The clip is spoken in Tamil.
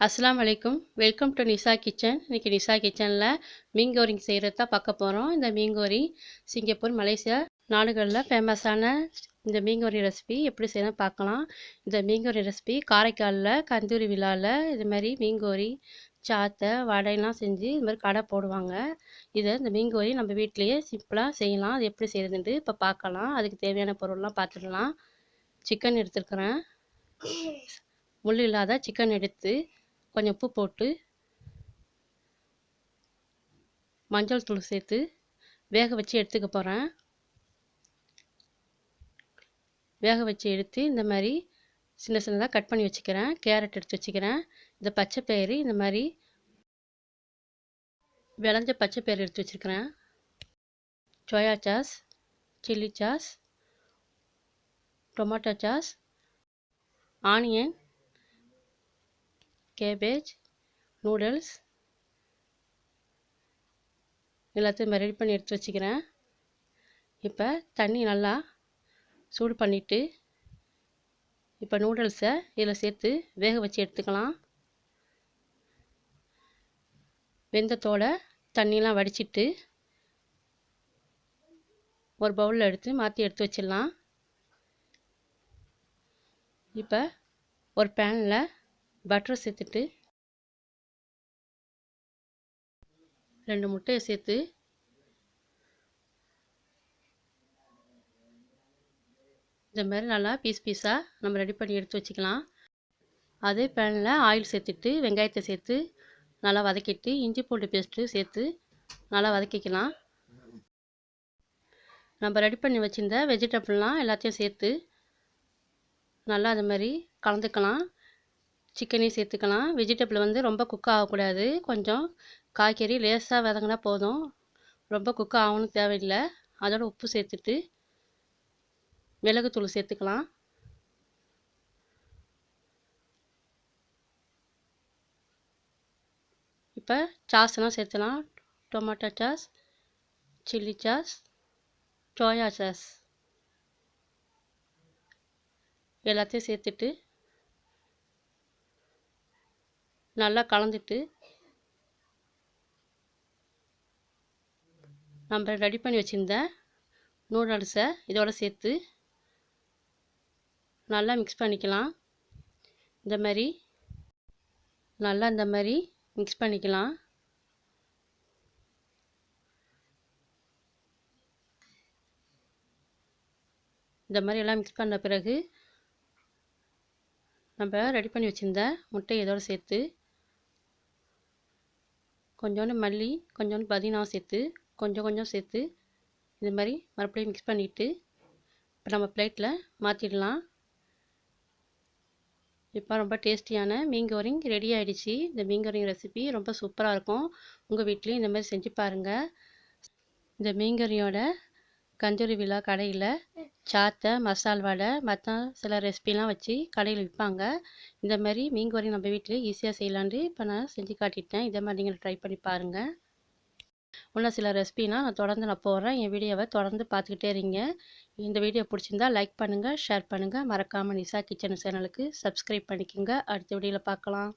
அஸ்ஸலாமு அலைக்கும். Welcome to Nisa kitchen. இன்றைக்கி நிசா கிச்சனில் மீன் கோரிங் செய்கிறது தான் பார்க்க போகிறோம். இந்த மீன் கோரி சிங்கப்பூர், மலேசியா நாடுகளில் ஃபேமஸான இந்த மீன் கோரி ரெசிபி எப்படி செய்யணும் பார்க்கலாம். இந்த மீன் கோரி ரெசிபி காரைக்காலில் கந்தூரி விழாவில் இது மாதிரி மீன் கோரி, சாத்தை, வடையெல்லாம் செஞ்சு இது மாதிரி கடை போடுவாங்க. இந்த மீன் கோரி நம்ம வீட்டிலையே சிம்பிளாக செய்யலாம். அது எப்படி செய்கிறதுன்ட்டு இப்போ பார்க்கலாம். அதுக்கு தேவையான பொருள்லாம் பார்த்துடலாம். சிக்கன் எடுத்துருக்குறேன். முள் இல்லாத சிக்கன் எடுத்து கொஞ்சம் உப்பு போட்டு மஞ்சள் தூள் சேர்த்து வேக வச்சு எடுத்துக்க போகிறேன். வேக வச்சு எடுத்து இந்த மாதிரி சின்ன சின்னதாக கட் பண்ணி வச்சுக்கிறேன். கேரட் எடுத்து வச்சுக்கிறேன். இந்த பச்சை பயிறு இந்த மாதிரி விளைஞ்ச பச்சை பயிறு எடுத்து வச்சுருக்கிறேன். Soya sauce, chilli sauce, tomato sauce, onion, cabbage, noodles எல்லாத்தையும் ரெடி பண்ணி எடுத்து வச்சுக்கிறேன். இப்போ தண்ணி நல்லா சூடு பண்ணிவிட்டு இப்போ நூடுல்ஸை இதில் சேர்த்து வேக வச்சு எடுத்துக்கலாம். வெந்தத்தோட தண்ணியெலாம் வடிச்சிட்டு ஒரு பவுலில் எடுத்து மாற்றி எடுத்து வச்சிடலாம். இப்போ ஒரு பேனில் பட்டர் சேர்த்துட்டு 2 முட்டையை சேர்த்து இந்த மாதிரி நல்லா பீஸாக நம்ம ரெடி பண்ணி எடுத்து வச்சுக்கலாம். அதே பேனில் ஆயில் சேர்த்துட்டு வெங்காயத்தை சேர்த்து நல்லா வதக்கிட்டு இஞ்சி பூண்டு பேஸ்ட்டு சேர்த்து நல்லா வதக்கிக்கலாம். நம்ம ரெடி பண்ணி வச்சுருந்த வெஜிடபிள்லாம் எல்லாத்தையும் சேர்த்து நல்லா அது மாதிரி கலந்துக்கலாம். சிக்கனையும் சேர்த்துக்கலாம். வெஜிடபிள் ரொம்ப குக் ஆகக்கூடாது. கொஞ்சம் காய்கறி லேசாக வதங்கினா போதும். ரொம்ப குக் ஆகணும்னு தேவையில்லை. அதோட உப்பு சேர்த்துட்டு மிளகுத்தூள் சேர்த்துக்கலாம். இப்போ சாஸ்லாம் சேர்த்துலாம். Tomato sauce, chilli sauce, soya sauce எல்லாத்தையும் சேர்த்துட்டு நல்லா கலந்துட்டு நம்ம ரெடி பண்ணி வச்சுருந்த நூடுல்ஸை இதோட சேர்த்து நல்லா மிக்ஸ் பண்ணிக்கலாம். இந்த மாதிரி மிக்ஸ் பண்ணிக்கலாம். இந்த மாதிரி எல்லாம் மிக்ஸ் பண்ண பிறகு நம்ம ரெடி பண்ணி வச்சுருந்த முட்டையை இதோட சேர்த்து கொஞ்சோண்டு மல்லி, கொஞ்சோண்டு புதினா சேர்த்து கொஞ்சம் சேர்த்து இது மாதிரி மறுபடியும் மிக்ஸ் பண்ணிவிட்டு இப்போ நம்ம பிளேட்டில் மாற்றிடலாம். இப்போ ரொம்ப டேஸ்டியான மீன் கோரிங் ரெடி ஆகிடுச்சு. இந்த மீன் கோரிங் ரெசிபி ரொம்ப சூப்பராக இருக்கும். உங்கள் வீட்லேயும் இந்த மாதிரி செஞ்சு பாருங்கள். இந்த மீன் கறியோட கந்தூரி விழா கடையில் சாத்தை, மசால் வடை, மற்ற சில ரெசிபிலாம் வச்சு கடையில் விற்பாங்க. இந்த மாதிரி மீன் கோரிங் நம்ம வீட்டிலே ஈஸியாக செய்யலான்ட்டு இப்போ நான் செஞ்சு காட்டிட்டேன். இதை மாதிரி நீங்கள் ட்ரை பண்ணி பாருங்கள். இன்னும் சில ரெசிபினா நான் தொடர்ந்து போடுறேன். என் வீடியோவை தொடர்ந்து பார்த்துக்கிட்டே இருங்க. இந்த வீடியோ பிடிச்சிருந்தா லைக் பண்ணுங்கள், ஷேர் பண்ணுங்கள். மறக்காமல் நிசா கிச்சன் சேனலுக்கு சப்ஸ்கிரைப் பண்ணிக்கோங்க. அடுத்த வீடியோவில் பார்க்கலாம்.